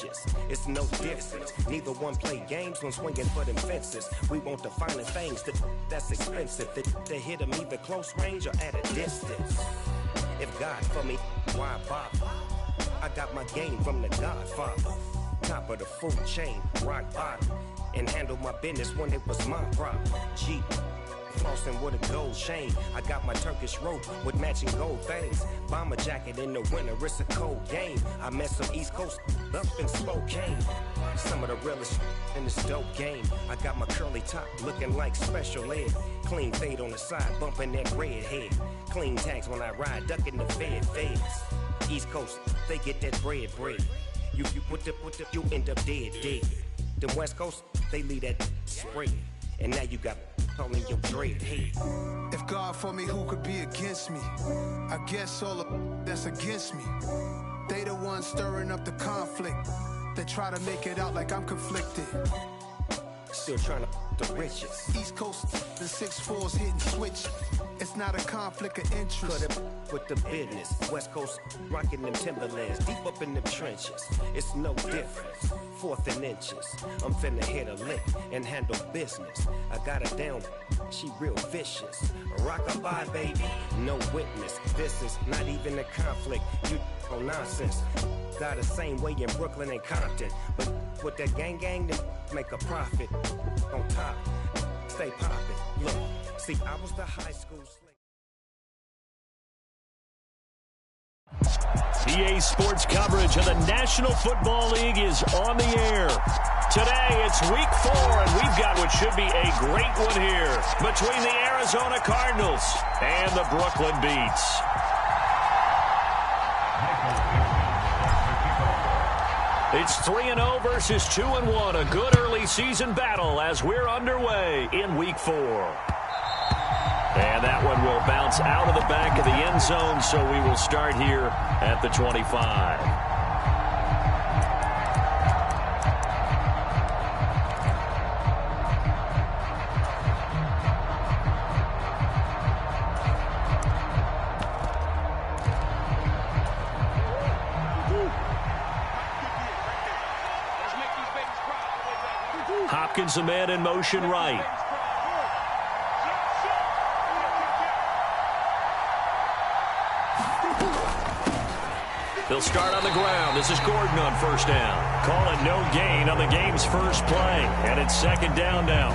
inches. It's no difference. Neither one play games when swinging for them fences. We want the finer things that's expensive. To hit them either close range or at a distance. If God for me, why bother? I got my game from the Godfather. Top of the food chain, rock bottom. And handle my business when it was my problem. Jeep, flossing with a gold chain. I got my Turkish rope with matching gold things. Bomber jacket in the winter, it's a cold game. I met some East Coast up in Spokane. Some of the realest in this dope game. I got my curly top looking like special ed. Clean fade on the side, bumping that red head. Clean tags when I ride, ducking the feds. East Coast, they get that bread. You you end up dead. The West Coast, they leave that spread. And now you got all in your dread head. If God for me, who could be against me? I guess all of that's against me. They the ones stirring up the conflict. They try to make it out like I'm conflicted. Still trying to the riches. East Coast, the 6'4's hitting switch. It's not a conflict of interest. Cut it with the business. West Coast rocking them Timberlands, deep up in them trenches. It's no difference. 4th and inches. I'm finna hit a lick and handle business. I got her down, she real vicious. Rock-a-bye, baby, no witness. This is not even a conflict. You on nonsense. Got the same way in Brooklyn and Compton. But with that gang, then make a profit. On top, stay poppin'. Look, see, I was the high school slave. EA Sports coverage of the National Football League is on the air. Today, it's week 4, and we've got what should be a great one here between the Arizona Cardinals and the Brooklyn Beats. It's 3-0 versus 2-1, a good early season battle as we're underway in week 4. And that one will bounce out of the back of the end zone, so we will start here at the 25. Hopkins, a man in motion right. They'll start on the ground. This is Gordon on first down. Calling no gain on the game's first play. And it's 2nd down now.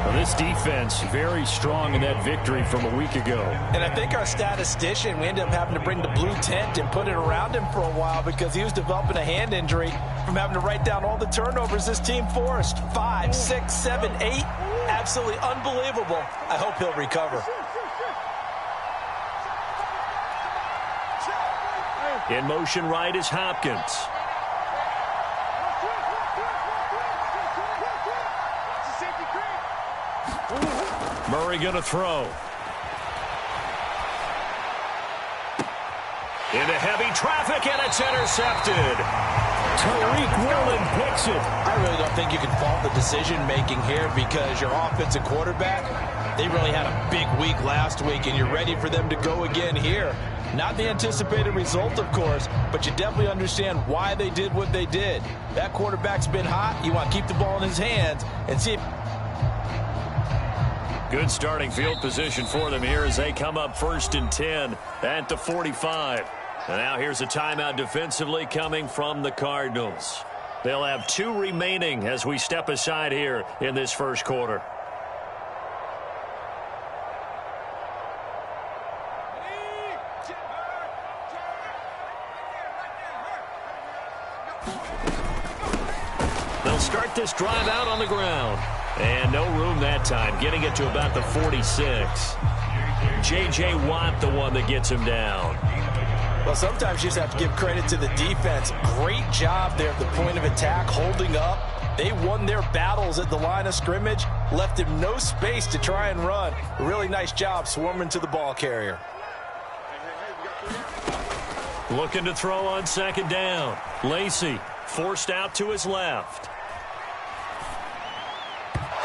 Well, this defense very strong in that victory from a week ago. And I think our statistician, we ended up having to bring the blue tent and put it around him for a while because he was developing a hand injury from having to write down all the turnovers this team forced. 5, 6, 7, 8. Absolutely unbelievable. I hope he'll recover. In motion right is Hopkins. Murray going to throw. Into heavy traffic, and it's intercepted. Tariq Woolen picks it. I really don't think you can fault the decision-making here because your offensive quarterback, they really had a big week last week, and you're ready for them to go again here. Not the anticipated result, of course, but you definitely understand why they did what they did. That quarterback's been hot. You want to keep the ball in his hands and see if... Good starting field position for them here as they come up 1st and 10 at the 45. And now here's a timeout defensively coming from the Cardinals. They'll have 2 remaining as we step aside here in this first quarter. They'll start this drive out on the ground. And no room that time, getting it to about the 46. J.J. Watt, the one that gets him down. Well, sometimes you just have to give credit to the defense. Great job there at the point of attack, holding up. They won their battles at the line of scrimmage, left him no space to try and run. A really nice job swarming to the ball carrier. Looking to throw on 2nd down. Lacey forced out to his left.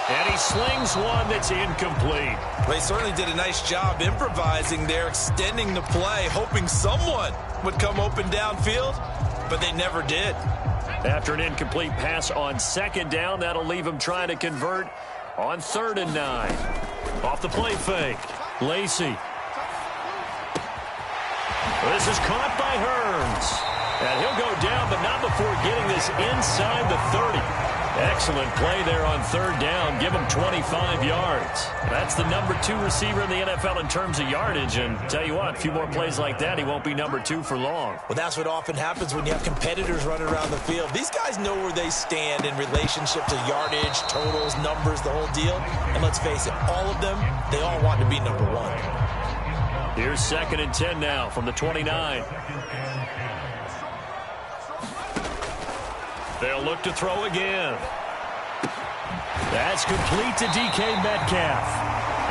And he slings one that's incomplete. They certainly did a nice job improvising there, extending the play, hoping someone would come open downfield, but they never did. After an incomplete pass on second down, that'll leave him trying to convert on 3rd and 9. Off the play fake. Lacey. This is caught by Hearns. And he'll go down, but not before getting this inside the 30. Excellent play there on 3rd down. Give him 25 yards. That's the number 2 receiver in the NFL in terms of yardage. And tell you what, a few more plays like that, he won't be number 2 for long. Well, that's what often happens when you have competitors running around the field. These guys know where they stand in relationship to yardage, totals, numbers, the whole deal. And let's face it, all of them, they all want to be number 1. Here's 2nd and 10 now from the 29. They'll look to throw again. That's complete to DK Metcalf.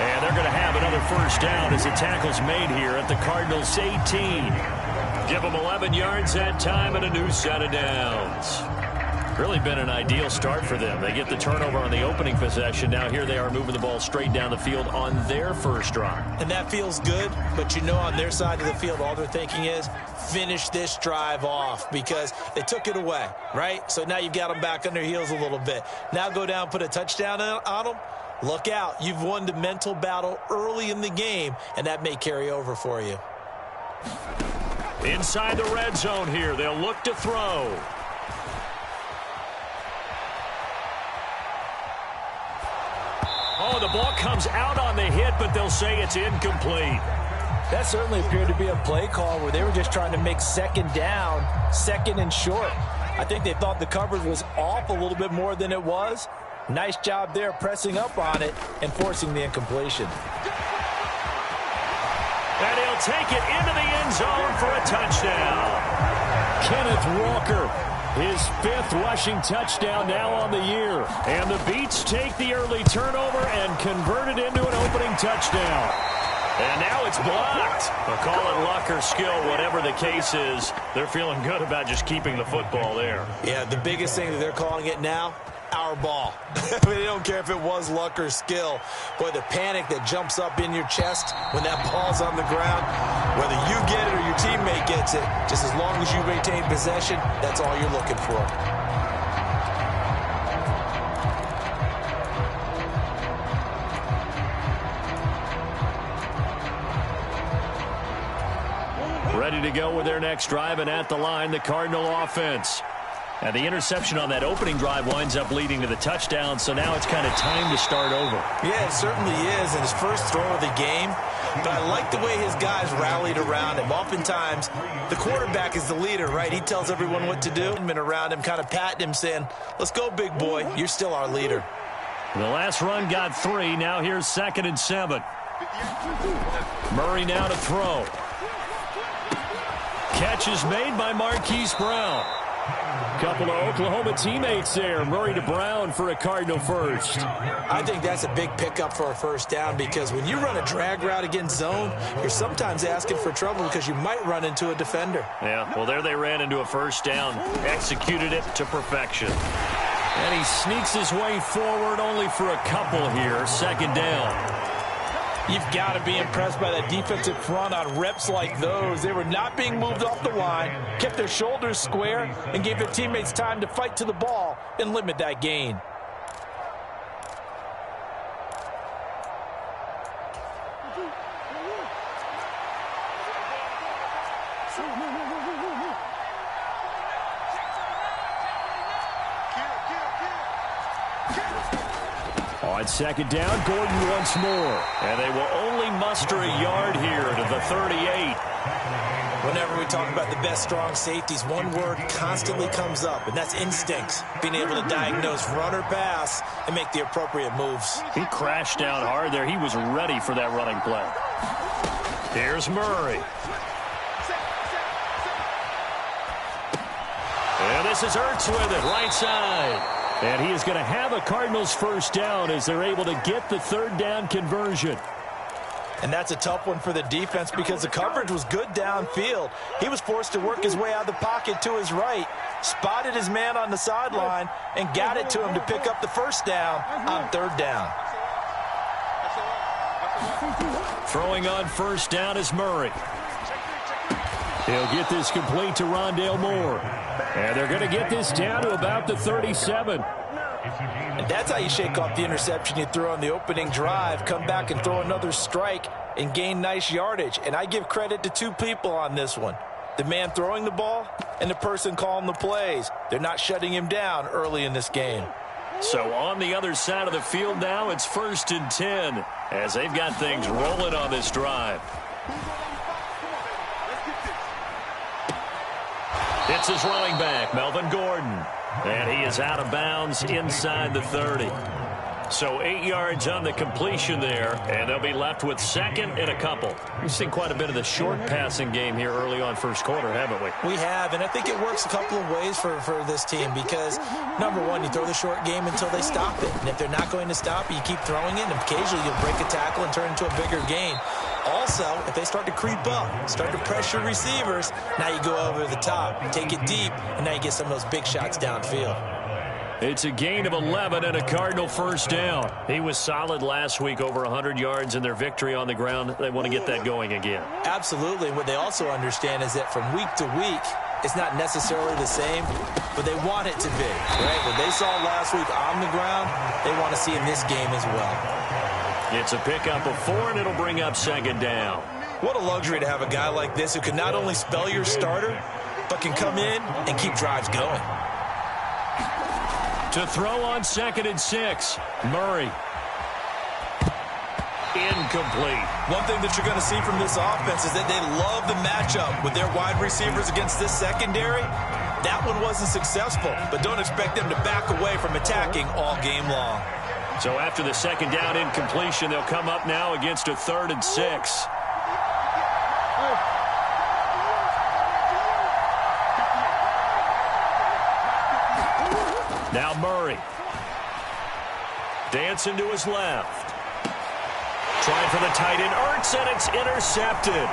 And they're going to have another first down as the tackle's made here at the Cardinals' 18. Give them 11 yards that time and a new set of downs. Really been an ideal start for them. They get the turnover on the opening possession. Now here they are moving the ball straight down the field on their first drive. And that feels good, but you know on their side of the field all they're thinking is finish this drive off because they took it away, right? So now you've got them back on their heels a little bit. Now go down, put a touchdown on them. Look out. You've won the mental battle early in the game, and that may carry over for you. Inside the red zone here. They'll look to throw. Oh, the ball comes out on the hit, but they'll say it's incomplete. That certainly appeared to be a play call where they were just trying to make 2nd down, 2nd and short. I think they thought the coverage was off a little bit more than it was. Nice job there pressing up on it and forcing the incompletion. And he'll take it into the end zone for a touchdown. Kenneth Walker, his 5th rushing touchdown now on the year. And the Beats take the early turnover and convert it into an opening touchdown. And now it's blocked. But call it luck or skill, whatever the case is, they're feeling good about just keeping the football there. Yeah, the biggest thing that they're calling it now, our ball. I mean, they don't care if it was luck or skill. Boy, the panic that jumps up in your chest when that ball's on the ground, whether you get it or your teammate gets it, just as long as you maintain possession, that's all you're looking for. Ready to go with their next drive, and at the line, the Cardinal offense. And the interception on that opening drive winds up leading to the touchdown, so now it's kind of time to start over. Yeah, it certainly is, and his first throw of the game. But I like the way his guys rallied around him. Oftentimes, the quarterback is the leader, right? He tells everyone what to do. And around him, kind of patting him, saying, let's go, big boy. You're still our leader. The last run got 3. Now here's 2nd and 7. Murray now to throw. Catch is made by Marquise Brown. Couple of Oklahoma teammates there. Murray to Brown for a Cardinal first. I think that's a big pickup for a first down because when you run a drag route against zone, you're sometimes asking for trouble because you might run into a defender. Yeah, well, there they ran into a first down. Executed it to perfection. And he sneaks his way forward only for a couple here. 2nd down. You've got to be impressed by that defensive front on reps like those. They were not being moved off the line, kept their shoulders square, and gave their teammates time to fight to the ball and limit that gain. On 2nd down, Gordon once more. And they will only muster a yard here to the 38. Whenever we talk about the best strong safeties, one word constantly comes up, and that's instincts. Being able to diagnose run or pass and make the appropriate moves. He crashed down hard there. He was ready for that running play. Here's Murray. And this is Ertz with it, right side. And he is going to have a Cardinals first down as they're able to get the 3rd down conversion. And that's a tough one for the defense because the coverage was good downfield. He was forced to work his way out of the pocket to his right, spotted his man on the sideline, and got it to him to pick up the first down on 3rd down. Throwing on first down is Murray. He'll get this complete to Rondale Moore. And they're going to get this down to about the 37. And that's how you shake off the interception you threw on the opening drive, come back and throw another strike and gain nice yardage. And I give credit to two people on this one. The man throwing the ball and the person calling the plays. They're not shutting him down early in this game. So on the other side of the field now, it's 1st and 10 as they've got things rolling on this drive. It's his running back, Melvin Gordon. And he is out of bounds inside the 30. So 8 yards on the completion there, and they'll be left with 2nd and a couple. We've seen quite a bit of the short passing game here early on first quarter, haven't we? We have, and I think it works a couple of ways for this team because, number one, you throw the short game until they stop it. And if they're not going to stop it, you keep throwing it, and occasionally you'll break a tackle and turn into a bigger gain. Also, if they start to creep up, start to pressure receivers, now you go over the top, take it deep, and now you get some of those big shots downfield. It's a gain of 11 and a Cardinal first down. He was solid last week, over 100 yards in their victory on the ground. They want to get that going again. Absolutely. And what they also understand is that from week to week, it's not necessarily the same, but they want it to be, right? What they saw last week on the ground, they want to see in this game as well. It's a pickup of 4, and it'll bring up 2nd down. What a luxury to have a guy like this who can not only spell your starter, but can come in and keep drives going. To throw on 2nd and 6, Murray. Incomplete. One thing that you're going to see from this offense is that they love the matchup with their wide receivers against this secondary. That one wasn't successful, but don't expect them to back away from attacking all game long. So after the 2nd down incompletion, they'll come up now against a 3rd and 6. Now Murray. Dancing to his left. Trying for the tight end, Ertz, and it's intercepted.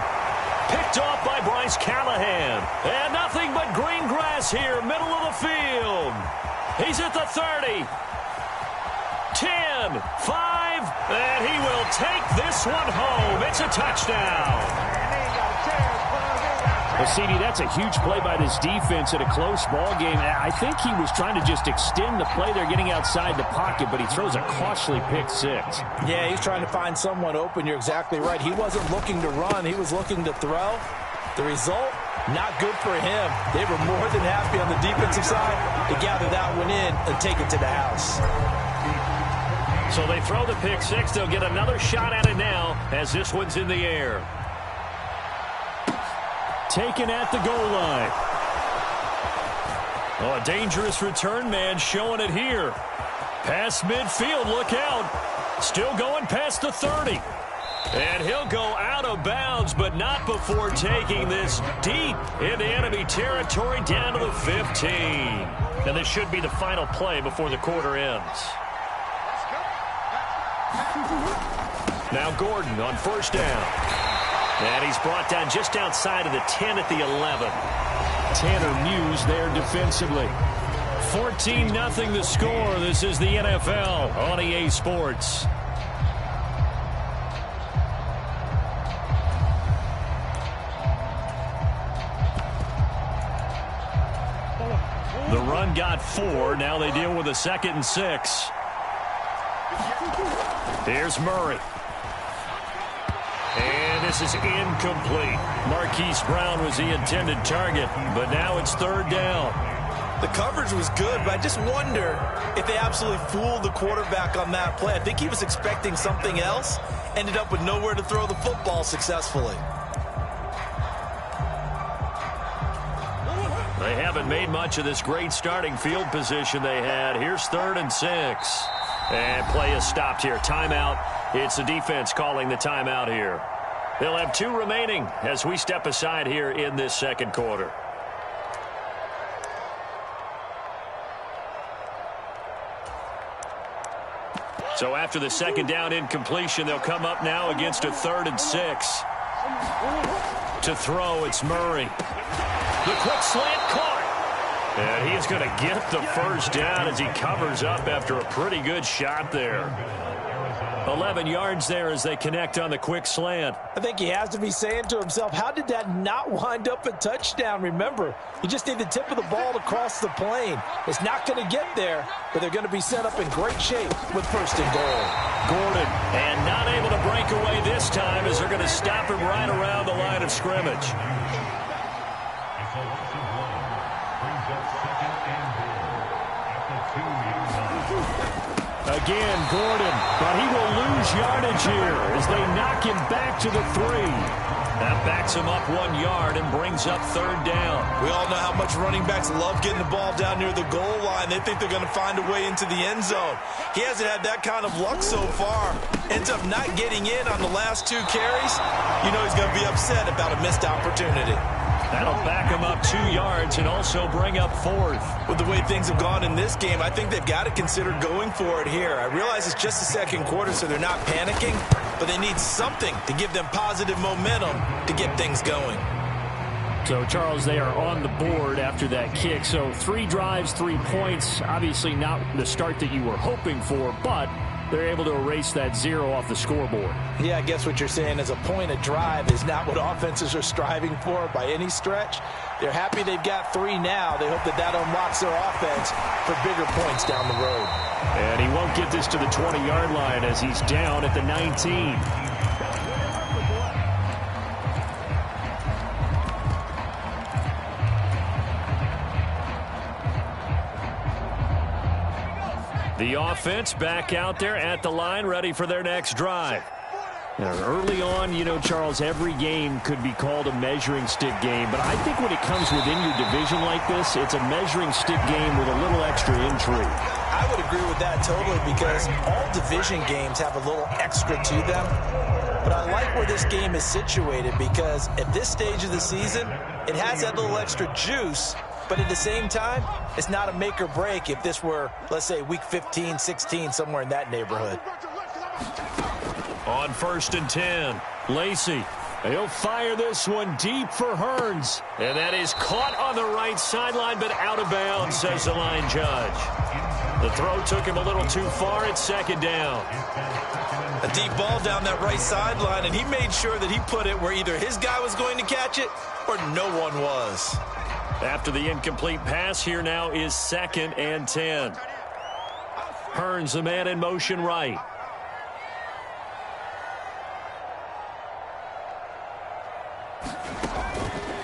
Picked off by Bryce Callahan. And nothing but green grass here, middle of the field. He's at the 30. 10, 5, and he will take this one home. It's a touchdown. Well, CD, that's a huge play by this defense at a close ball game. I think he was trying to just extend the play. They're getting outside the pocket, but he throws a costly pick 6. Yeah, he's trying to find someone open. You're exactly right. He wasn't looking to run. He was looking to throw. The result, not good for him. They were more than happy on the defensive side to gather that one in and take it to the house. So they throw the pick 6. They'll get another shot at it now as this one's in the air. Taken at the goal line. Oh, a dangerous return man showing it here. Past midfield, look out. Still going past the 30. And he'll go out of bounds, but not before taking this deep into enemy territory down to the 15. And this should be the final play before the quarter ends. Now Gordon on 1st down. And he's brought down just outside of the 10 at the 11. Tanner Muse there defensively. 14-0 the score. This is the NFL on EA Sports. The run got 4. Now they deal with a 2nd and 6. Here's Murray. And this is incomplete. Marquise Brown was the intended target, but now it's 3rd down. The coverage was good, but I just wonder if they absolutely fooled the quarterback on that play. I think he was expecting something else, ended up with nowhere to throw the football successfully. They haven't made much of this great starting field position they had. Here's 3rd and 6. And play is stopped here. Timeout. It's the defense calling the timeout here. They'll have 2 remaining as we step aside here in this 2nd quarter. So after the 2nd down incompletion, they'll come up now against a 3rd and 6. To throw, it's Murray. The quick slant caught. And he's going to get the 1st down as he covers up after a pretty good shot there. 11 yards there as they connect on the quick slant. I think he has to be saying to himself, how did that not wind up a touchdown? Remember, you just need the tip of the ball to cross the plane. It's not going to get there, but they're going to be set up in great shape with first and goal. Gordon, and not able to break away this time as they're going to stop him right around the line of scrimmage. Again, Gordon, but he will lose yardage here as they knock him back to the 3. That backs him up 1 yard and brings up third down. We all know how much running backs love getting the ball down near the goal line. They think they're going to find a way into the end zone. He hasn't had that kind of luck so far. Ends up not getting in on the last 2 carries. You know he's going to be upset about a missed opportunity. That'll back him up 2 yards and also bring up 4th. With the way things have gone in this game, I think they've got to consider going for it here. I realize it's just the second quarter, so they're not panicking, but they need something to give them positive momentum to get things going. So, Charles, they are on the board after that kick. So 3 drives, 3 points. Obviously not the start that you were hoping for, but they're able to erase that 0 off the scoreboard. Yeah, I guess what you're saying is a point a drive is not what offenses are striving for by any stretch. They're happy they've got 3 now. They hope that that unlocks their offense for bigger points down the road. And he won't get this to the 20-yard line as he's down at the 19. The offense back out there at the line, ready for their next drive. Now, early on, you know, Charles, every game could be called a measuring stick game. But I think when it comes within your division like this, it's a measuring stick game with a little extra intrigue. I would agree with that totally because all division games have a little extra to them. But I like where this game is situated because at this stage of the season, it has that little extra juice. But at the same time, it's not a make or break if this were, let's say, week 15, 16, somewhere in that neighborhood. On 1st and 10, Lacey. He'll fire this one deep for Hearns. And that is caught on the right sideline, but out of bounds, says the line judge. The throw took him a little too far at 2nd down. A deep ball down that right sideline, and he made sure that he put it where either his guy was going to catch it or no one was. After the incomplete pass, here now is 2nd and 10. Hearns, the man in motion right.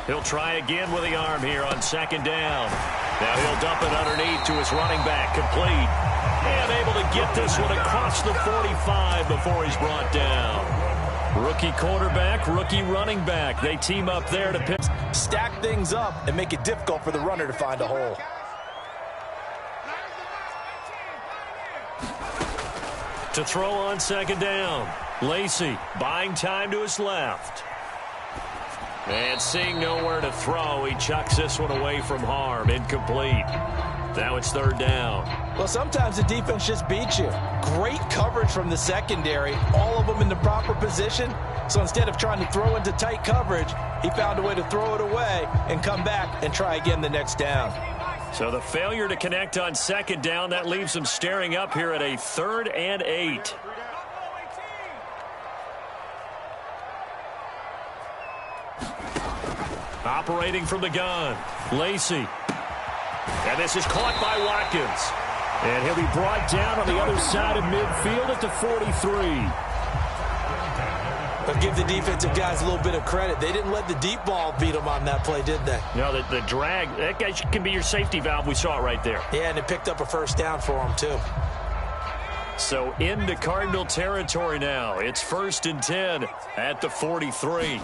He'll try again with the arm here on 2nd down. Now he'll dump it underneath to his running back, complete. And able to get this one across the 45 before he's brought down. Rookie quarterback, rookie running back. They team up there to pick. Stack things up and make it difficult for the runner to find a hole. To throw on 2nd down. Lacey buying time to his left. And seeing nowhere to throw, he chucks this one away from harm. Incomplete. Now it's 3rd down. Well, sometimes the defense just beats you. Great coverage from the secondary. All of them in the proper position. So instead of trying to throw into tight coverage, he found a way to throw it away and come back and try again the next down. So the failure to connect on 2nd down, that leaves him staring up here at a 3rd and 8. Operating from the gun, Lacey. And this is caught by Watkins. And he'll be brought down on the other side of midfield at the 43. But give the defensive guys a little bit of credit. They didn't let the deep ball beat them on that play, did they? No, the drag, that guy can be your safety valve. We saw it right there. Yeah, and it picked up a 1st down for him, too. So into Cardinal territory now. It's 1st and 10 at the 43.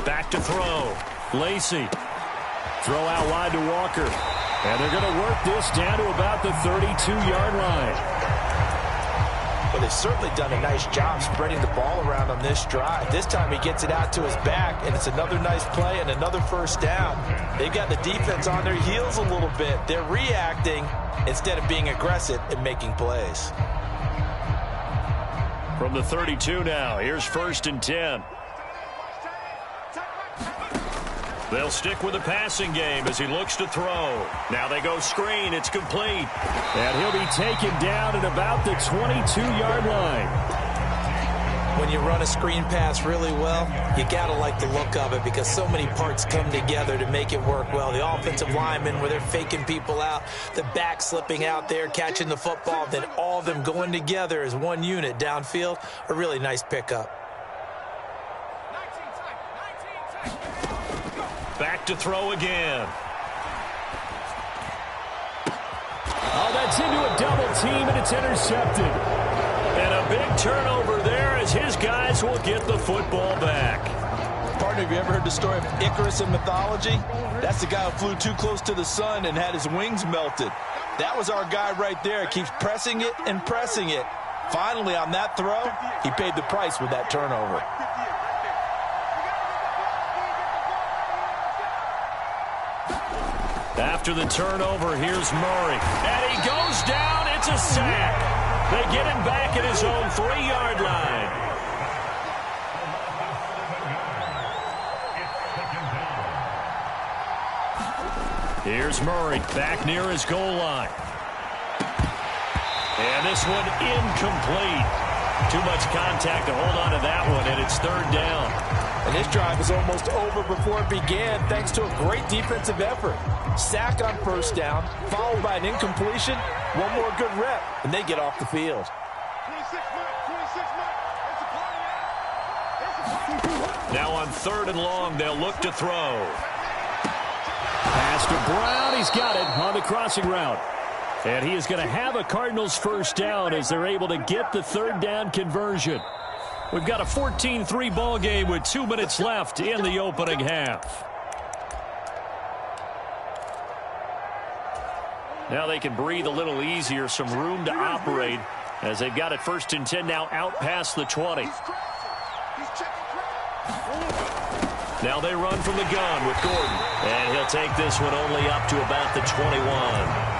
Back to throw. Lacey. Throw out wide to Walker. And they're going to work this down to about the 32-yard line. Well, they've certainly done a nice job spreading the ball around on this drive. This time he gets it out to his back, and it's another nice play and another 1st down. They've got the defense on their heels a little bit. They're reacting instead of being aggressive and making plays. From the 32 now, here's 1st and 10. They'll stick with the passing game as he looks to throw. Now they go screen. It's complete. And he'll be taken down at about the 22-yard line. When you run a screen pass really well, you got to like the look of it because so many parts come together to make it work well. The offensive linemen, where they're faking people out, the back slipping out there, catching the football, then all of them going together as one unit downfield, a really nice pickup. Back to throw again. Oh, that's into a double team, and it's intercepted. And a big turnover there as his guys will get the football back. Partner, have you ever heard the story of Icarus in mythology? That's the guy who flew too close to the sun and had his wings melted. That was our guy right there. Keeps pressing it and pressing it. Finally, on that throw, he paid the price with that turnover. After the turnover, here's Murray. And he goes down. It's a sack. They get him back at his own 3-yard line. Here's Murray back near his goal line. And this one incomplete. Too much contact to hold on to that one, and it's 3rd down. And this drive is almost over before it began thanks to a great defensive effort. Sack on 1st down, followed by an incompletion. One more good rep, and they get off the field. Now on 3rd and long, they'll look to throw. Pass to Brown. He's got it on the crossing route. And he is going to have a Cardinals 1st down as they're able to get the 3rd down conversion. We've got a 14-3 ball game with 2 minutes left in the opening half. Now they can breathe a little easier, some room to operate as they've got it 1st and 10 now out past the 20. Now they run from the gun with Gordon. And he'll take this one only up to about the 21.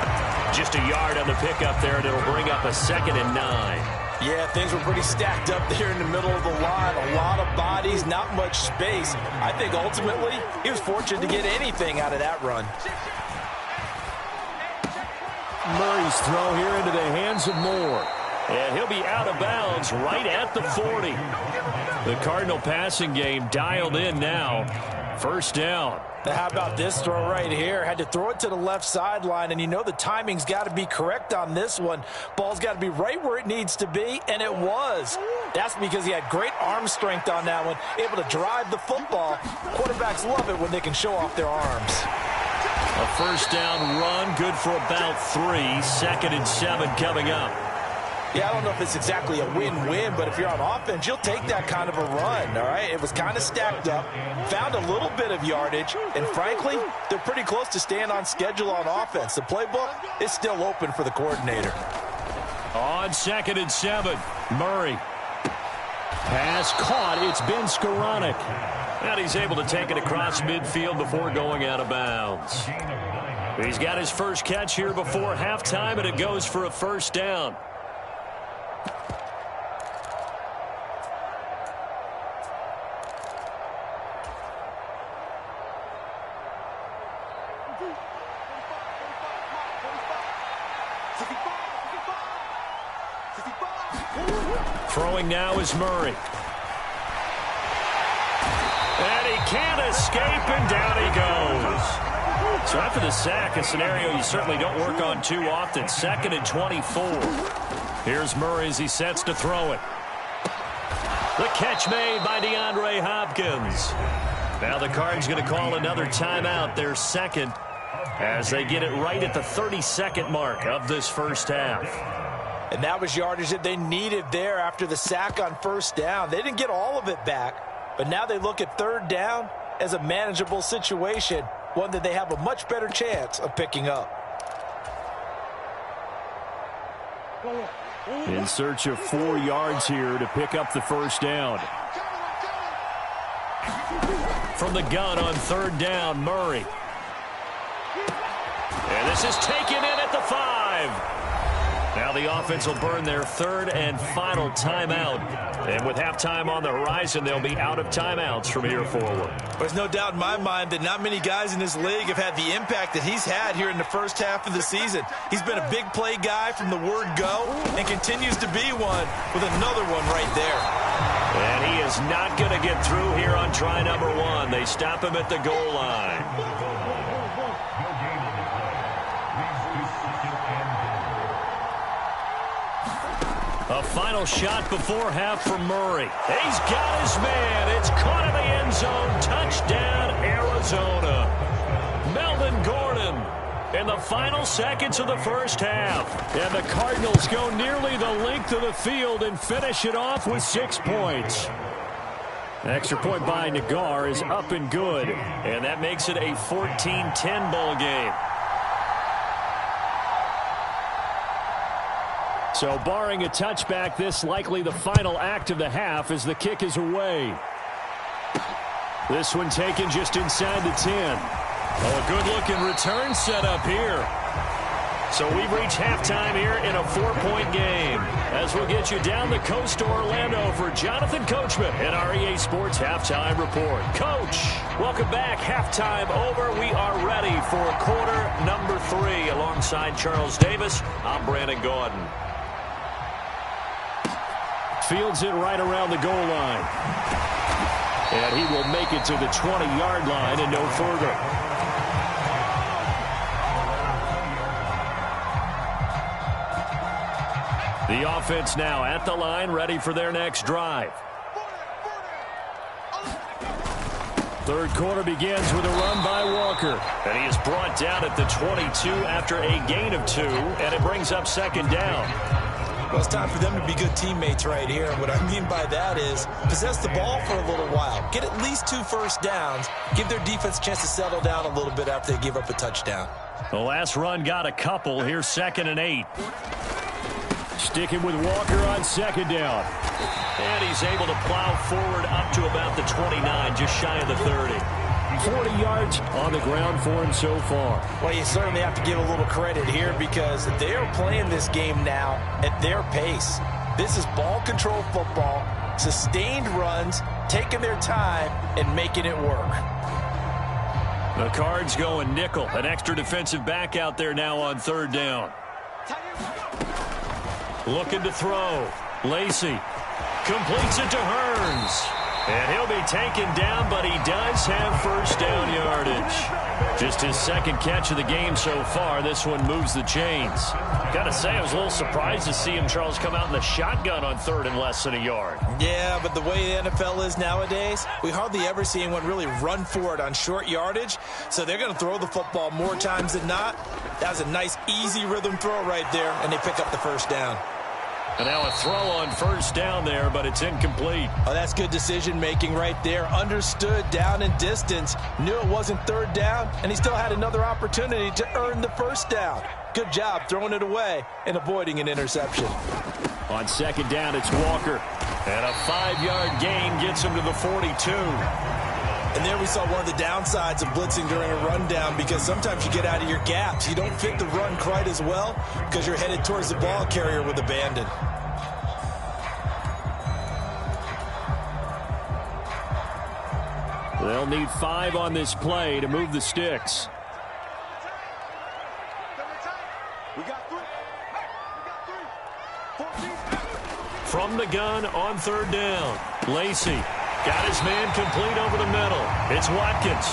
Just a yard on the pickup there, and it'll bring up a 2nd and 9. Yeah, things were pretty stacked up there in the middle of the line. A lot of bodies, not much space. I think ultimately he was fortunate to get anything out of that run. Murray's throw here into the hands of Moore. And he'll be out of bounds right at the 40. The Cardinal passing game dialed in now. 1st down. How about this throw right here? Had to throw it to the left sideline, and you know the timing's got to be correct on this one. Ball's got to be right where it needs to be, and it was. That's because he had great arm strength on that one, able to drive the football. Quarterbacks love it when they can show off their arms. A 1st down run, good for about 3. 2nd and 7 coming up. Yeah, I don't know if it's exactly a win-win, but if you're on offense, you'll take that kind of a run, all right? It was kind of stacked up, found a little bit of yardage, and frankly, they're pretty close to staying on schedule on offense. The playbook is still open for the coordinator. On 2nd and 7, Murray. Pass caught. It's been Skoranek. And he's able to take it across midfield before going out of bounds. He's got his first catch here before halftime, and it goes for a 1st down. Throwing now is Murray. And he can't escape, and down he goes. So after the sack, a scenario you certainly don't work on too often. 2nd and 24. Here's Murray as he sets to throw it. The catch made by DeAndre Hopkins. Now the Cards going to call another timeout, their 2nd, as they get it right at the 32nd mark of this 1st half. And that was yardage that they needed there after the sack on 1st down. They didn't get all of it back, but now they look at 3rd down as a manageable situation, one that they have a much better chance of picking up. In search of 4 yards here to pick up the 1st down. From the gun on 3rd down, Murray. And this is taken in at the 5. Now the offense will burn their 3rd and final timeout. And with halftime on the horizon, they'll be out of timeouts from here forward. There's no doubt in my mind that not many guys in this league have had the impact that he's had here in the 1st half of the season. He's been a big play guy from the word go and continues to be one with another one right there. And he is not going to get through here on try number 1. They stop him at the goal line. A final shot before half from Murray. He's got his man. It's caught in the end zone. Touchdown, Arizona. Melvin Gordon in the final seconds of the first half. And the Cardinals go nearly the length of the field and finish it off with 6 points. Extra point by Nagar is up and good. And that makes it a 14-10 ball game. So barring a touchback, this likely the final act of the half as the kick is away. This one taken just inside the 10. Oh, a good-looking return set up here. So we've reached halftime here in a 4-point game. As we'll get you down the coast to Orlando for Jonathan Coachman in our EA Sports Halftime Report. Coach, welcome back. Halftime over. We are ready for quarter number 3. Alongside Charles Davis, I'm Brandon Gaudin. Fields it right around the goal line. And he will make it to the 20-yard line and no further. The offense now at the line, ready for their next drive. Third quarter begins with a run by Walker. And he is brought down at the 22 after a gain of 2, and it brings up second down. Well, it's time for them to be good teammates right here. And what I mean by that is possess the ball for a little while. Get at least 2 first downs. Give their defense a chance to settle down a little bit after they give up a touchdown. The last run got a couple. Here's 2nd and 8. Sticking with Walker on second down. And he's able to plow forward up to about the 29, just shy of the 30. 40 yards on the ground for him so far. Well, you certainly have to give a little credit here because they are playing this game now at their pace. This is ball control football, sustained runs, taking their time, and making it work. The Cards going nickel. An extra defensive back out there now on third down. Looking to throw. Lacey completes it to Hearns. And he'll be taken down, but he does have first down yardage. Just his second catch of the game so far. This one moves the chains. Got to say, I was a little surprised to see him, Charles, come out in the shotgun on third and less than a yard. Yeah, but the way the NFL is nowadays, we hardly ever see anyone really run for it on short yardage. So they're going to throw the football more times than not. That was a nice, easy rhythm throw right there, and they pick up the first down. And now a throw on first down there, but it's incomplete. Oh, that's good decision-making right there. Understood down and distance. Knew it wasn't third down, and he still had another opportunity to earn the first down. Good job throwing it away and avoiding an interception. On second down, it's Walker. And a 5-yard gain gets him to the 42. And there we saw one of the downsides of blitzing during a rundown because sometimes you get out of your gaps. You don't fit the run quite as well because you're headed towards the ball carrier with abandon. They'll need 5 on this play to move the sticks. From the gun on third down, Lacey got his man complete over the middle. It's Watkins.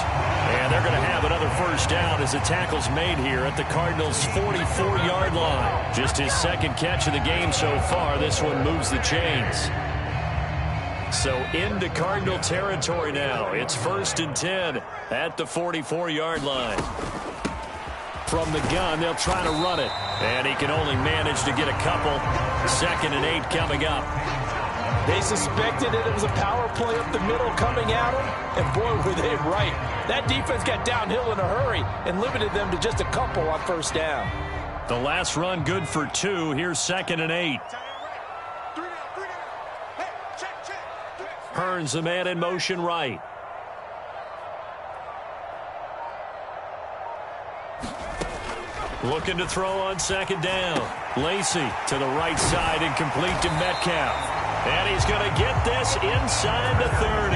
And they're going to have another first down as the tackle's made here at the Cardinals' 44-yard line. Just his second catch of the game so far. This one moves the chains. So into Cardinal territory now. It's 1st and 10 at the 44-yard line. From the gun, they'll try to run it. And he can only manage to get a couple. 2nd and 8 coming up. They suspected that it was a power play up the middle coming at them, and boy, were they right. That defense got downhill in a hurry and limited them to just a couple on first down. The last run good for 2. Here's 2nd and 8. Hearns, the man in motion right. Looking to throw on second down. Lacey to the right side and complete to Metcalf. And he's going to get this inside the 30.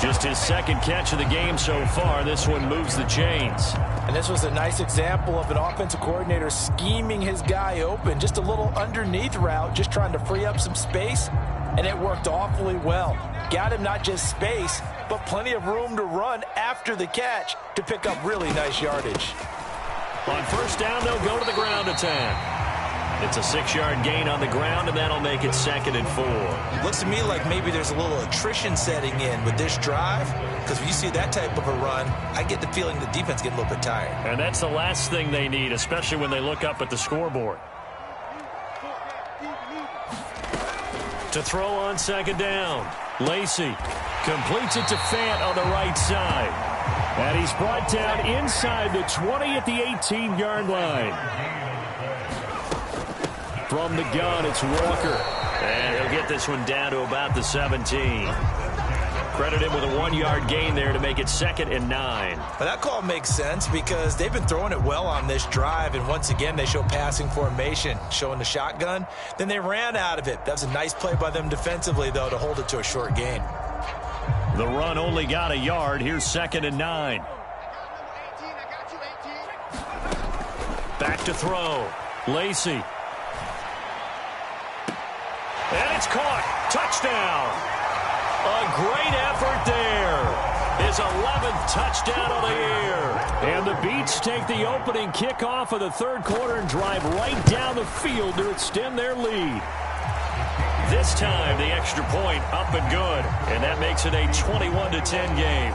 Just his second catch of the game so far. This one moves the chains. And this was a nice example of an offensive coordinator scheming his guy open. Just a little underneath route, just trying to free up some space. And it worked awfully well. Got him not just space, but plenty of room to run after the catch to pick up really nice yardage. On first down, they'll go to the ground attack. It's a 6-yard gain on the ground, and that'll make it 2nd and 4. Looks to me like maybe there's a little attrition setting in with this drive, because when you see that type of a run, I get the feeling the defense get a little bit tired. And that's the last thing they need, especially when they look up at the scoreboard. To throw on 2nd down, Lacey completes it to Fant on the right side. And he's brought down inside the 20 at the 18-yard line. From the gun, it's Walker. And he'll get this one down to about the 17. Credit him with a 1-yard gain there to make it 2nd and 9. But that call makes sense because they've been throwing it well on this drive. And once again, they show passing formation, showing the shotgun. Then they ran out of it. That was a nice play by them defensively, though, to hold it to a short gain. The run only got a yard. Here's 2nd and 9. Back to throw. Lacey. And it's caught. Touchdown. A great effort there. His 11th touchdown of the year. And the Beats take the opening kickoff of the 3rd quarter and drive right down the field to extend their lead. This time, the extra point up and good. And that makes it a 21-10 game.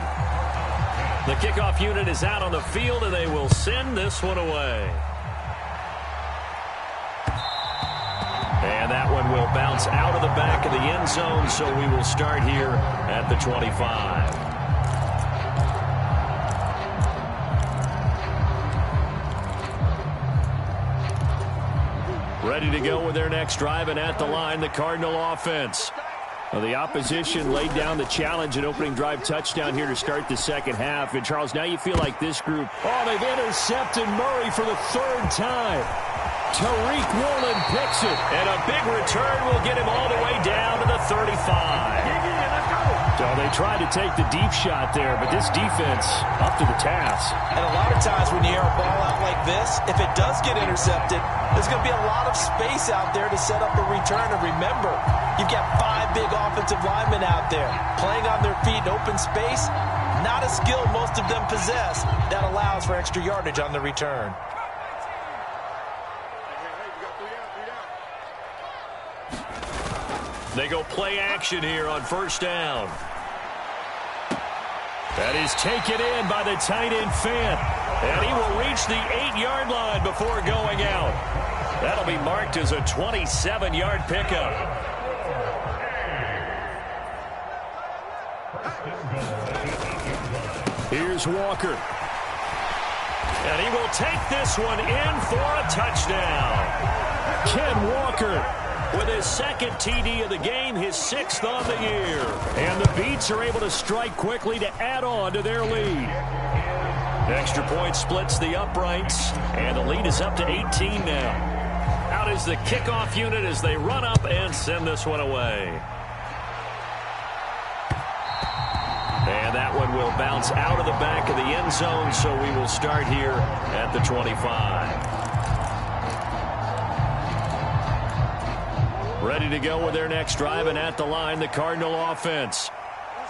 The kickoff unit is out on the field, and they will send this one away. And that one will bounce out of the back of the end zone, so we will start here at the 25. Ready to go with their next drive, and at the line, the Cardinal offense. Well, the opposition laid down the challenge and opening drive touchdown here to start the second half. And, Charles, now you feel like this group, they've intercepted Murray for the 3rd time. Tariq Woolen picks it, and a big return will get him all the way down to the 35. So they tried to take the deep shot there, but this defense up to the task. And a lot of times when you air a ball out like this, if it does get intercepted, there's going to be a lot of space out there to set up a return. And remember, you've got 5 big offensive linemen out there playing on their feet in open space. Not a skill most of them possess that allows for extra yardage on the return. They go play action here on first down. That is taken in by the tight end Fant. And he will reach the 8-yard line before going out. That'll be marked as a 27-yard pickup. Here's Walker. And he will take this one in for a touchdown. Ken Walker with his 2nd TD of the game, his 6th on the year. And the Beats are able to strike quickly to add on to their lead. Extra point splits the uprights, and the lead is up to 18 now. Out is the kickoff unit as they run up and send this one away. And that one will bounce out of the back of the end zone, so we will start here at the 25. Ready to go with their next drive, and at the line, the Cardinal offense.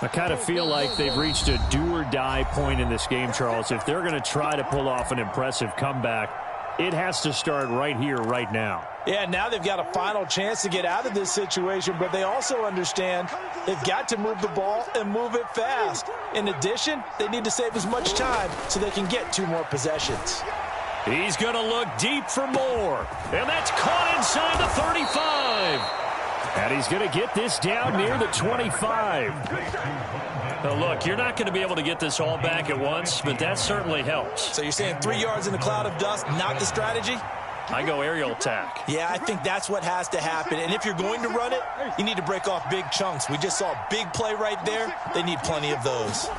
I kind of feel like they've reached a do-or-die point in this game, Charles. If they're going to try to pull off an impressive comeback, it has to start right here, right now. Yeah, now they've got a final chance to get out of this situation, but they also understand they've got to move the ball and move it fast. In addition, they need to save as much time so they can get 2 more possessions. He's going to look deep for more. And that's caught inside the 35. And he's going to get this down near the 25. Now, look, you're not going to be able to get this all back at once, but that certainly helps. So you're saying 3 yards in a cloud of dust, not the strategy? I go aerial attack. Yeah, I think that's what has to happen. And if you're going to run it, you need to break off big chunks. We just saw a big play right there. They need plenty of those.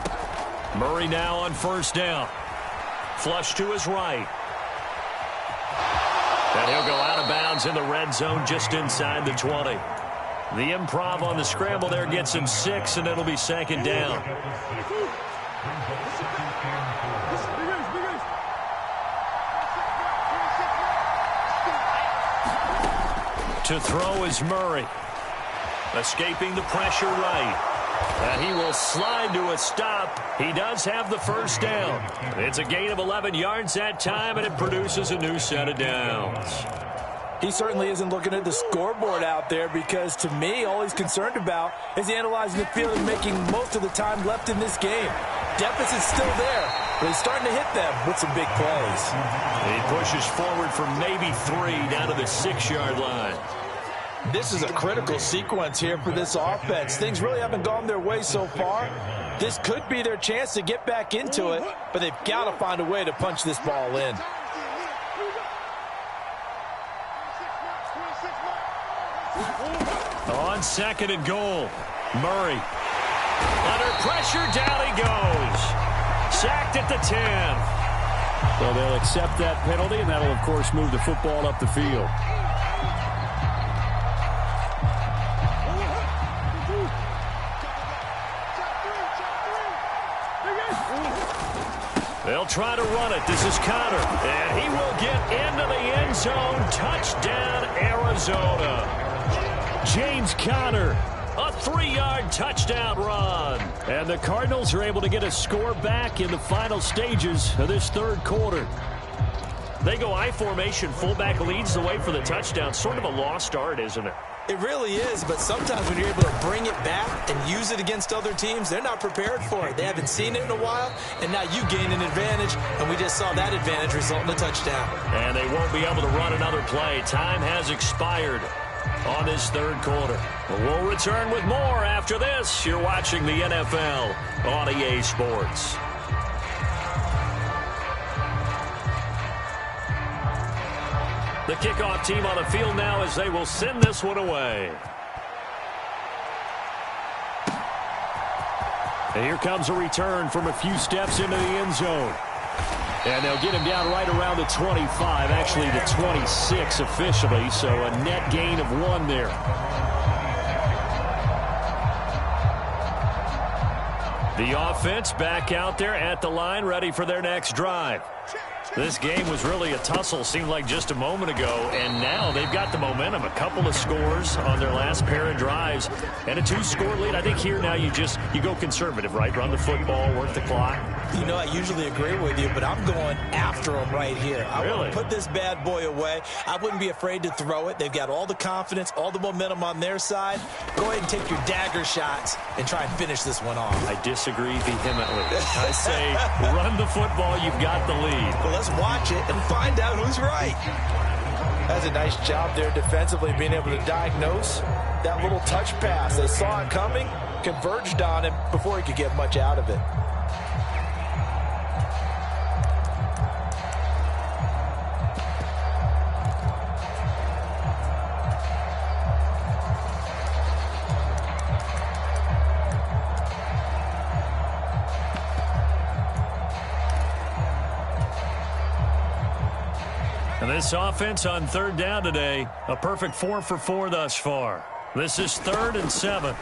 Murray now on first down. Flush to his right. And he'll go out of bounds in the red zone just inside the 20. The improv on the scramble there gets him 6, and it'll be second down. To throw is Murray. Escaping the pressure right. And he will slide to a stop. He does have the first down. It's a gain of 11 yards that time, and it produces a new set of downs. He certainly isn't looking at the scoreboard out there because, to me, all he's concerned about is analyzing the field and making most of the time left in this game. Deficit's still there, but he's starting to hit them with some big plays. He pushes forward for maybe 3 down to the 6-yard line. This is a critical sequence here for this offense. Things really haven't gone their way so far. This could be their chance to get back into it, but they've got to find a way to punch this ball in. On second and goal, Murray. Under pressure, down he goes. Sacked at the 10. So they'll accept that penalty, and that'll, of course, move the football up the field. They'll try to run it. This is Conner. And he will get into the end zone. Touchdown, Arizona. James Conner, a 3-yard touchdown run. And the Cardinals are able to get a score back in the final stages of this third quarter. They go I formation. Fullback leads the way for the touchdown. Sort of a lost art, isn't it? It really is, but sometimes when you're able to bring it back and use it against other teams, they're not prepared for it. They haven't seen it in a while, and now you gain an advantage, and we just saw that advantage result in a touchdown. And they won't be able to run another play. Time has expired on this third quarter. We'll return with more after this. You're watching the NFL on EA Sports. The kickoff team on the field now as they will send this one away. And here comes a return from a few steps into the end zone. And they'll get him down right around the 25, actually the 26 officially, so a net gain of 1 there. The offense back out there at the line, ready for their next drive. This game was really a tussle, seemed like just a moment ago, and now they've got the momentum. A couple of scores on their last pair of drives, and a 2-score lead. I think here now you go conservative, right? Run the football, work the clock. You know, I usually agree with you, but I'm going after them right here. I really want to put this bad boy away. I wouldn't be afraid to throw it. They've got all the confidence, all the momentum on their side. Go ahead and take your dagger shots and try and finish this one off. I disagree vehemently. I say run the football. You've got the lead. Well, let's watch it and find out who's right. That's a nice job there defensively, being able to diagnose that little touch pass. They saw it coming, converged on him before he could get much out of it. And this offense on third down today, a perfect 4 for 4 thus far. This is 3rd and 7.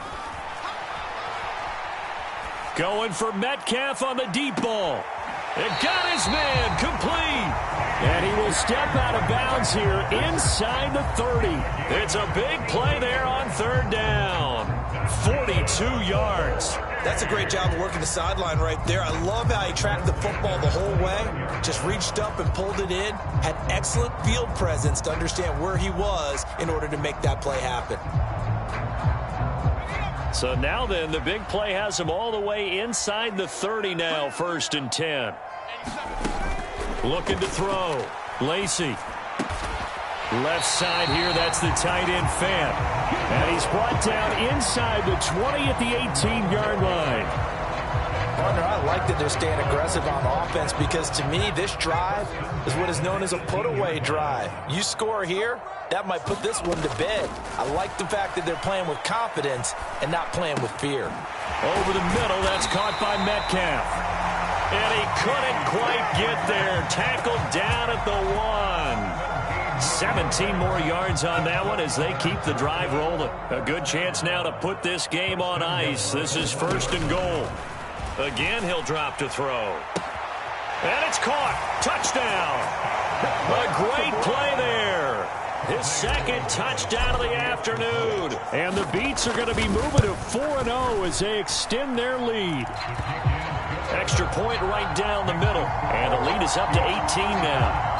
Going for Metcalf on the deep ball. It got his man complete. And he will step out of bounds here inside the 30. It's a big play there on third down. 42 yards. That's a great job of working the sideline right there. I love how he tracked the football the whole way. Just reached up and pulled it in. Had excellent field presence to understand where he was in order to make that play happen. So now then, the big play has him all the way inside the 30 now, 1st and 10. Looking to throw. Lacey. Left side here, that's the tight end Fant. And he's brought down inside the 20 at the 18-yard line. Partner, I like that they're staying aggressive on offense because to me, this drive is what is known as a put-away drive. You score here, that might put this one to bed. I like the fact that they're playing with confidence and not playing with fear. Over the middle, that's caught by Metcalf. And he couldn't quite get there. Tackled down at the 1. 17 more yards on that one as they keep the drive rolling. A good chance now to put this game on ice. This is 1st and goal. Again, he'll drop to throw. And it's caught. Touchdown. A great play there. His 2nd touchdown of the afternoon. And the Beats are going to be moving to 4-0 as they extend their lead. Extra point right down the middle. And the lead is up to 18 now.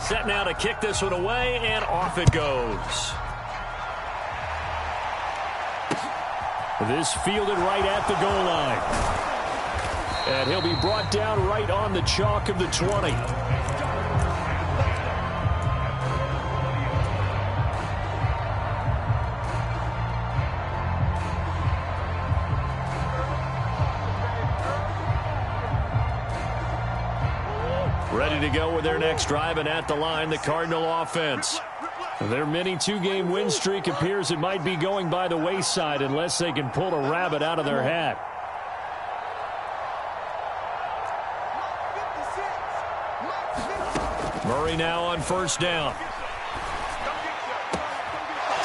Set now to kick this one away, and off it goes. This fielded right at the goal line. And he'll be brought down right on the chalk of the 20. Ready to go with their next drive, and at the line, the Cardinal offense. Their mini 2-game win streak appears it might be going by the wayside unless they can pull a rabbit out of their hat. Murray now on 1st down.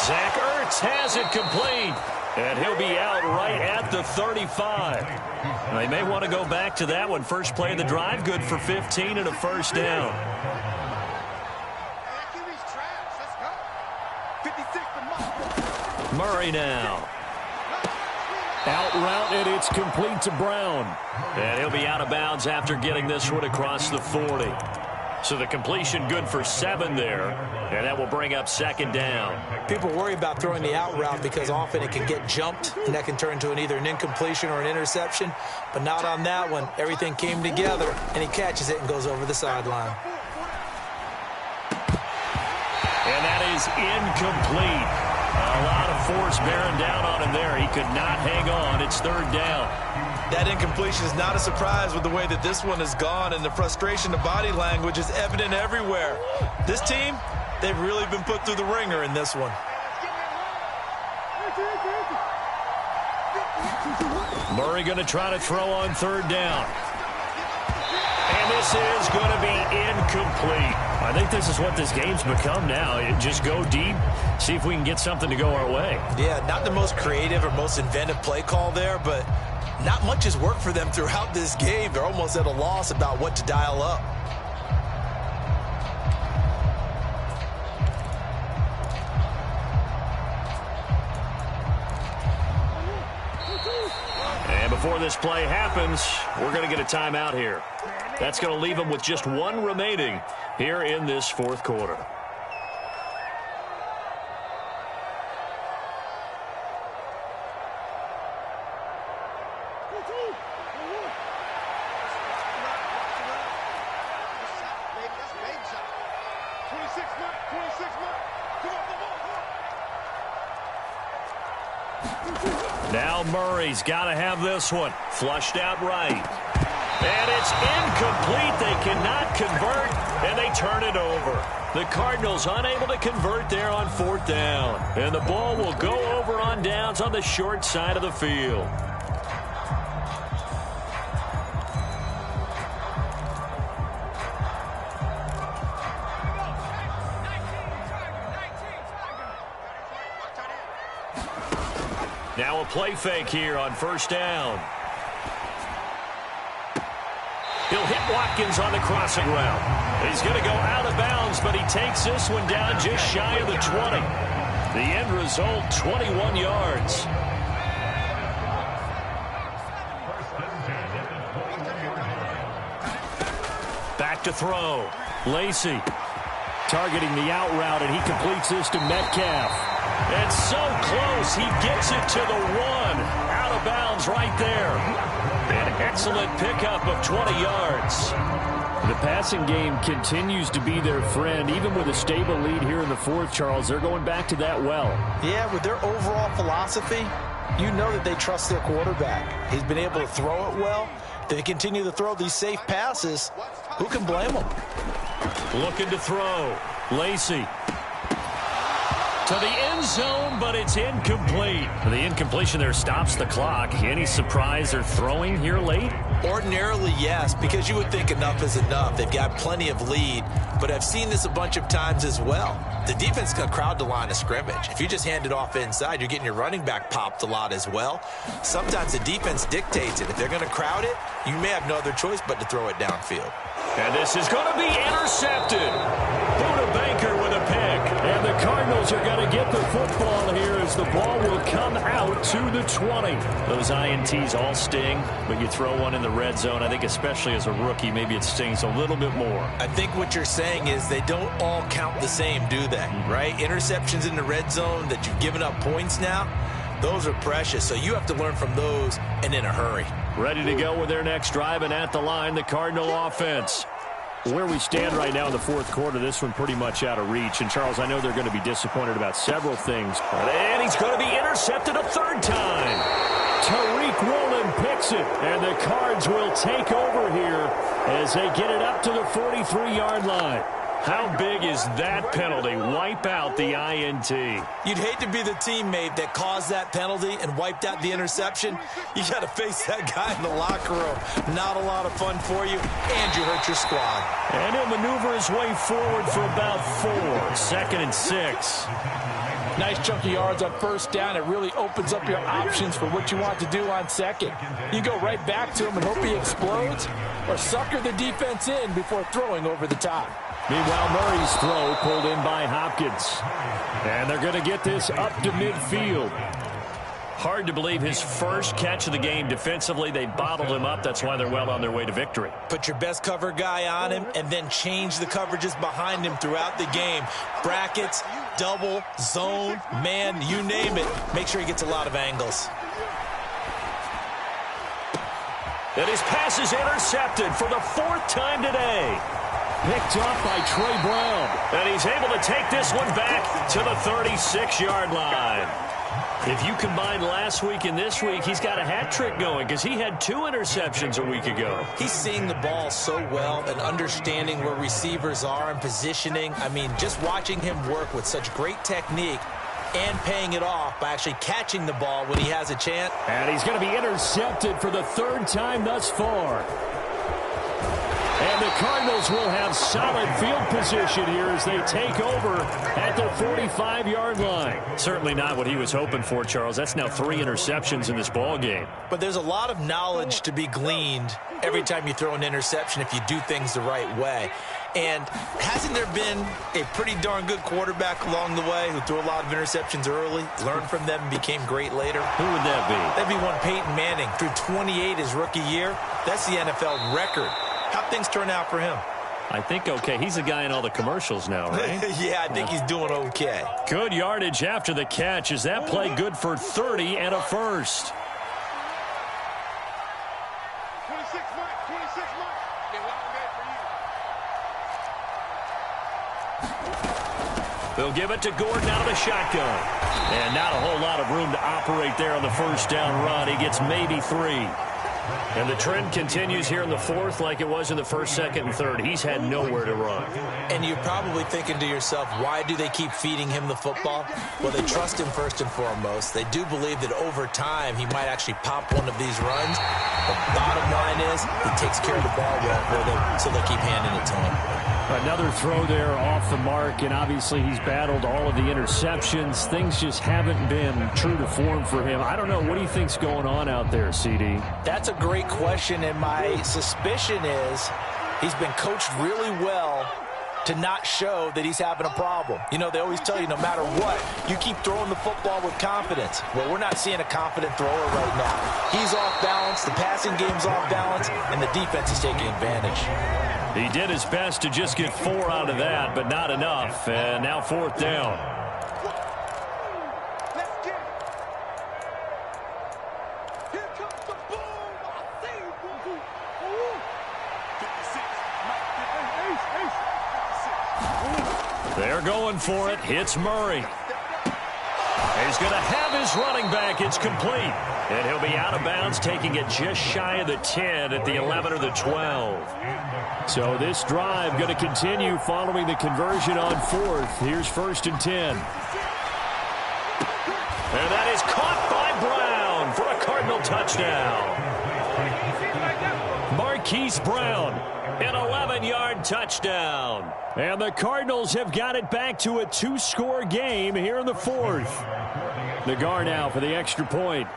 Zach Ertz has it complete. And he'll be out right at the 35. They may want to go back to that one. First play of the drive, good for 15 and a 1st down. Murray now. Out route, and it's complete to Brown. And he'll be out of bounds after getting this one across the 40. So the completion good for 7 there, and that will bring up 2nd down. People worry about throwing the out route because often it can get jumped, and that can turn into either an incompletion or an interception. But not on that one. Everything came together, and he catches it and goes over the sideline. And that is incomplete. A lot of force bearing down on him there. He could not hang on. It's 3rd down. That incompletion is not a surprise with the way that this one has gone, and the frustration, the body language is evident everywhere. This team, they've really been put through the ringer in this one. Murray going to try to throw on 3rd down. And this is going to be incomplete. I think this is what this game's become now. Just go deep, see if we can get something to go our way. Yeah, not the most creative or most inventive play call there, but not much has worked for them throughout this game. They're almost at a loss about what to dial up. And before this play happens, we're going to get a timeout here. That's going to leave them with just 1 remaining here in this 4th quarter. Now Murray's got to have this one flushed out right. And it's incomplete. They cannot convert, and they turn it over. The Cardinals unable to convert there on 4th down. And the ball will go over on downs on the short side of the field. Now a play fake here on 1st down. He'll hit Watkins on the crossing route. He's going to go out of bounds, but he takes this one down just shy of the 20. The end result, 21 yards. Back to throw. Lacey targeting the out route, and he completes this to Metcalf. And so close, he gets it to the 1. Out of bounds right there. An excellent pickup of 20 yards. The passing game continues to be their friend. Even with a stable lead here in the 4th, Charles, they're going back to that well. Yeah, with their overall philosophy, you know that they trust their quarterback. He's been able to throw it well. They continue to throw these safe passes. Who can blame them? Looking to throw. Lacey. To the end zone, but it's incomplete. The incompletion there stops the clock. Any surprise they're throwing here late? Ordinarily, yes, because you would think enough is enough. They've got plenty of lead, but I've seen this a bunch of times as well. The defense can crowd the line of scrimmage. If you just hand it off inside, you're getting your running back popped a lot as well. Sometimes the defense dictates it. If they're going to crowd it, you may have no other choice but to throw it downfield. And this is going to be intercepted. Buda Baker with a pick. And the Cardinals are going to get the football here as the ball will come out to the 20. Those INTs all sting, but you throw one in the red zone. I think especially as a rookie, maybe it stings a little bit more. I think what you're saying is they don't all count the same, do they? Right? Interceptions in the red zone that you've given up points now, those are precious. So you have to learn from those and in a hurry. Ready to go with their next drive, and at the line, the Cardinal offense. Where we stand right now in the fourth quarter, this one pretty much out of reach. And, Charles, I know they're going to be disappointed about several things. And he's going to be intercepted a third time. Tariq Woolen picks it, and the Cards will take over here as they get it up to the 43-yard line. How big is that penalty? Wipe out the INT. You'd hate to be the teammate that caused that penalty and wiped out the interception. You got to face that guy in the locker room. Not a lot of fun for you, and you hurt your squad. And he'll maneuver his way forward for about 4. 2nd and 6. Nice chunk of yards on first down. It really opens up your options for what you want to do on second. You go right back to him and hope he explodes, or sucker the defense in before throwing over the top. Meanwhile, Murray's throw pulled in by Hopkins. And they're going to get this up to midfield. Hard to believe his first catch of the game defensively. They bottled him up. That's why they're well on their way to victory. Put your best cover guy on him and then change the coverages behind him throughout the game. Brackets, double, zone, man, you name it. Make sure he gets a lot of angles. And his pass is intercepted for the 4th time today. Picked off by Trey Brown. And he's able to take this one back to the 36-yard line. If you combine last week and this week, he's got a hat trick going because he had 2 interceptions a week ago. He's seeing the ball so well and understanding where receivers are and positioning. I mean, just watching him work with such great technique and paying it off by actually catching the ball when he has a chance. And he's going to be intercepted for the 3rd time thus far. And the Cardinals will have solid field position here as they take over at the 45-yard line. Certainly not what he was hoping for, Charles. That's now 3 interceptions in this ball game. But there's a lot of knowledge to be gleaned every time you throw an interception if you do things the right way. And hasn't there been a pretty darn good quarterback along the way who threw a lot of interceptions early, learned from them, and became great later? Who would that be? That'd be one Peyton Manning. Threw 28 his rookie year. That's the NFL record. How'd things turn out for him? I think okay. He's the guy in all the commercials now, right? Yeah, I think he's doing okay. Good yardage after the catch. Is that play good for 30 and a first? 26 Mike, 26 Mike. They'll give it to Gordon out of the shotgun. And not a whole lot of room to operate there on the first down run. He gets maybe 3. And the trend continues here in the 4th like it was in the 1st, 2nd, and 3rd. He's had nowhere to run. And you're probably thinking to yourself, why do they keep feeding him the football? Well, they trust him first and foremost. They do believe that over time he might actually pop one of these runs. The bottom line is he takes care of the ball well for them, so they keep handing it to him. Another throw there off the mark, and obviously he's battled all of the interceptions. Things just haven't been true to form for him. I don't know. What do you think's going on out there, CD? That's a great question, and my suspicion is he's been coached really well to not show that he's having a problem. You know, they always tell you no matter what, you keep throwing the football with confidence. Well, we're not seeing a confident thrower right now. He's off balance, the passing game's off balance, and the defense is taking advantage. He did his best to just get 4 out of that, but not enough. And now 4th down. They're going for it. Hits Murray. He's going to have his running back. It's complete. And he'll be out of bounds, taking it just shy of the 10 at the 11 or the 12. So this drive going to continue following the conversion on 4th. Here's 1st and 10. And that is caught by Brown for a Cardinal touchdown. Marquise Brown, an 11-yard touchdown. And the Cardinals have got it back to a 2-score game here in the 4th. Nagar now for the extra point.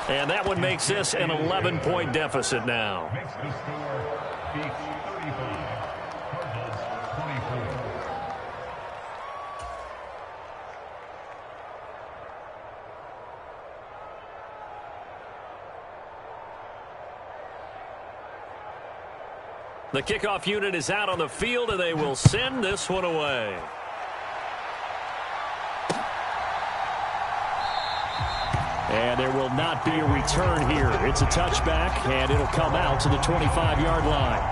And that one makes this an 11-point deficit now. The kickoff unit is out on the field, and they will send this one away. And there will not be a return here. It's a touchback, and it'll come out to the 25-yard line.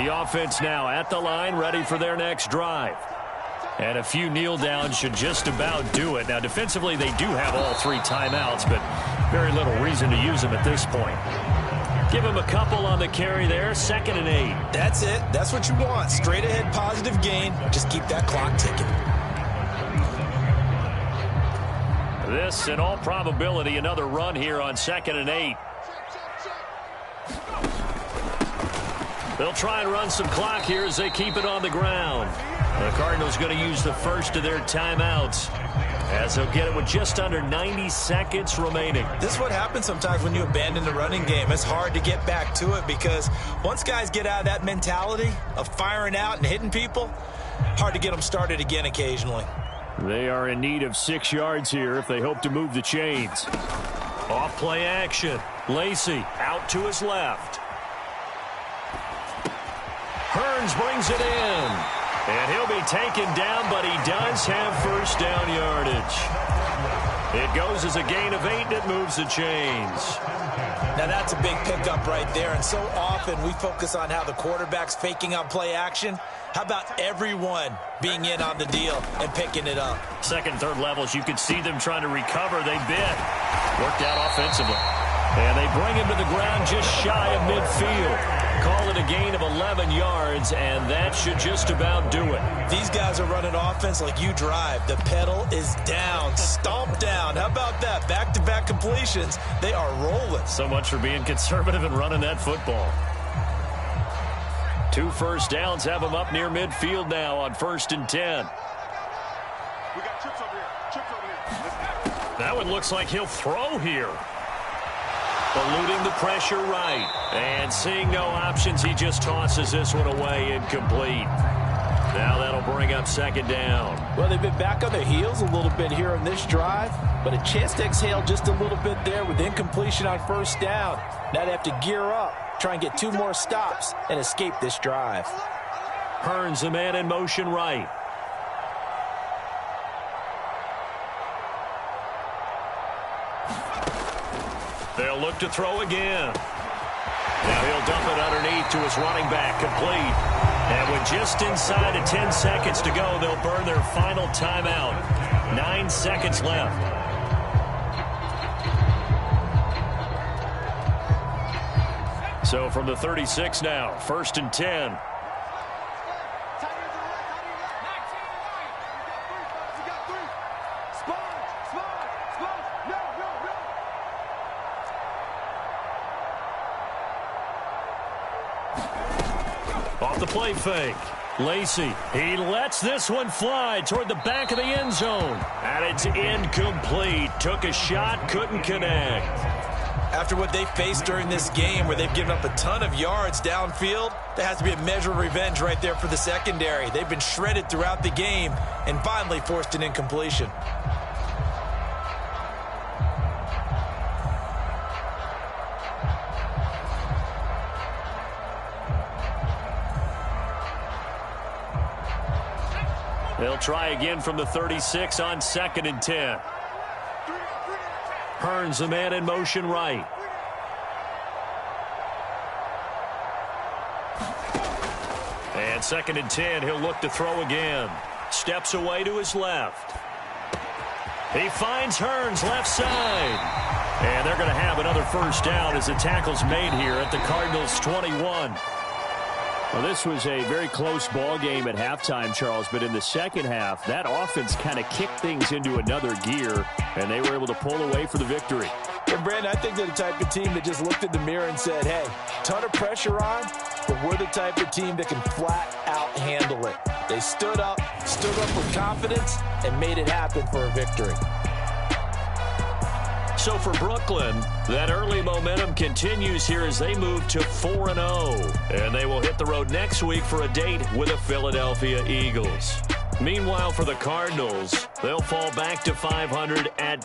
The offense now at the line, ready for their next drive. And a few kneel downs should just about do it. Now, defensively, they do have all 3 timeouts, but very little reason to use them at this point. Give him a couple on the carry there, 2nd and 8. That's it. That's what you want. Straight ahead, positive gain. Just keep that clock ticking. This, in all probability, another run here on 2nd and 8. They'll try and run some clock here as they keep it on the ground. The Cardinals going to use the first of their timeouts, as they'll get it with just under 90 seconds remaining. This is what happens sometimes when you abandon the running game. It's hard to get back to it because once guys get out of that mentality of firing out and hitting people, hard to get them started again occasionally. They are in need of 6 yards here if they hope to move the chains. Off play action. Lacey out to his left. Hearns brings it in. And he'll be taken down, but he does have first down yardage. It goes as a gain of 8, and it moves the chains. Now that's a big pickup right there, and so often we focus on how the quarterback's faking out play action. How about everyone being in on the deal and picking it up? 2nd, 3rd levels, you could see them trying to recover. They bit. Worked out offensively. And they bring him to the ground just shy of midfield. Call it a gain of 11 yards, and that should just about do it. These guys are running offense like you drive. The pedal is down, stomped down. How about that? Back-to-back completions. They are rolling. So much for being conservative and running that football. 2 first downs have them up near midfield now on 1st and 10. We got chips over here. Chips over here. That one looks like he'll throw here. Eluding the pressure right. And seeing no options, he just tosses this one away, incomplete. Now that'll bring up 2nd down. Well, they've been back on their heels a little bit here in this drive, but a chance to exhale just a little bit there with incompletion on 1st down. Now they have to gear up, try and get 2 more stops, and escape this drive. Hearns, the man in motion right. They'll look to throw again. Now he'll dump it underneath to his running back, complete. And with just inside of 10 seconds to go, they'll burn their final timeout. 9 seconds left. So from the 36 now, 1st and 10. Off the play fake. Lacey, he lets this one fly toward the back of the end zone. And it's incomplete. Took a shot, couldn't connect. After what they faced during this game where they've given up a ton of yards downfield, there has to be a measure of revenge right there for the secondary. They've been shredded throughout the game and finally forced an incompletion. They'll try again from the 36 on 2nd and 10. Hearns, the man in motion right. And 2nd and 10, he'll look to throw again. Steps away to his left. He finds Hearns left side. And they're going to have another first down as the tackle's made here at the Cardinals' 21. Well, this was a very close ball game at halftime, Charles, but in the second half, that offense kind of kicked things into another gear, and they were able to pull away for the victory. And Brandon, I think they're the type of team that just looked in the mirror and said, hey, ton of pressure on, but we're the type of team that can flat out handle it. They stood up with confidence, and made it happen for a victory. So for Brooklyn, that early momentum continues here as they move to 4-0. And they will hit the road next week for a date with the Philadelphia Eagles. Meanwhile, for the Cardinals, they'll fall back to 500 at